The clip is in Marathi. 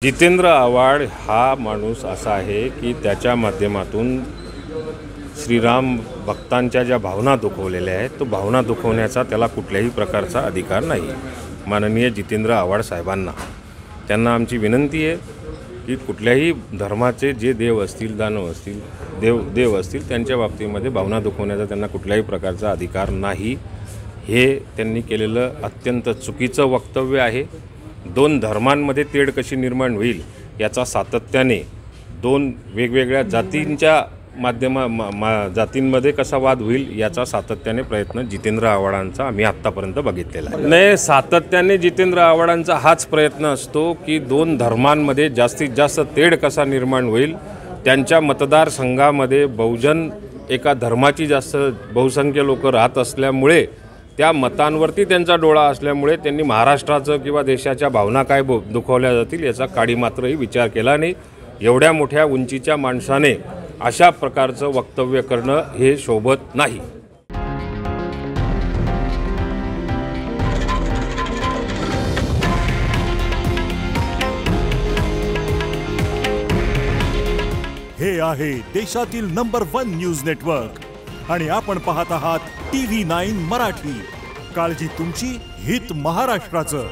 जितेंद्र आव्हाड हा माणूस असा आहे की त्याच्या माध्यमातून श्रीराम भक्तांच्या ज्या भावना दुखवलेल्या आहेत तो भावना दुखवण्याचा त्याला कुठल्याही प्रकारचा अधिकार नाही। माननीय जितेंद्र आव्हाड साहेबांना त्यांना आमची विनंती आहे की कुठल्याही धर्माचे जे देव असतील दानव असतील देव असतील त्यांच्या बाबतीमध्ये भावना दुखवण्याचा त्यांना कुठल्याही प्रकारचा अधिकार नाही। हे त्यांनी केलेलं अत्यंत चुकीचं वक्तव्य आहे। दोन धर्मांमध्ये तेढ कशी निर्माण होईल याचा सातत्याने दोन वेगवेगळ्या जातींच्या जातींमध्ये कसा वाद होईल याचा सातत्याने प्रयत्न जितेंद्र आव्हाडांचा आम्ही आत्तापर्यंत बघितलेला आहे। नाही, सातत्याने जितेंद्र आव्हाडांचा हाच प्रयत्न असतो की दोन धर्मांमध्ये जास्तीत जास्त तेढ कसा निर्माण होईल। त्यांच्या मतदारसंघामध्ये बहुजन एका धर्माची जास्त बहुसंख्य लोक राहत असल्यामुळे त्या मतांवरती त्यांचा डोळा असल्यामुळे त्यांनी महाराष्ट्राचं किंवा देशाच्या भावना काय दुखवल्या जातील याचा काडी मात्रही विचार केला नाही। एवढ्या मोठ्या उंचीच्या माणसाने अशा प्रकारचं वक्तव्य करणं हे शोभत नाही। हे आहे देशातील नंबर 1 न्यूज नेटवर्क आणि आपण पाहत आहात TV9 मराठी। काळजी तुमची, हित महाराष्ट्राचं।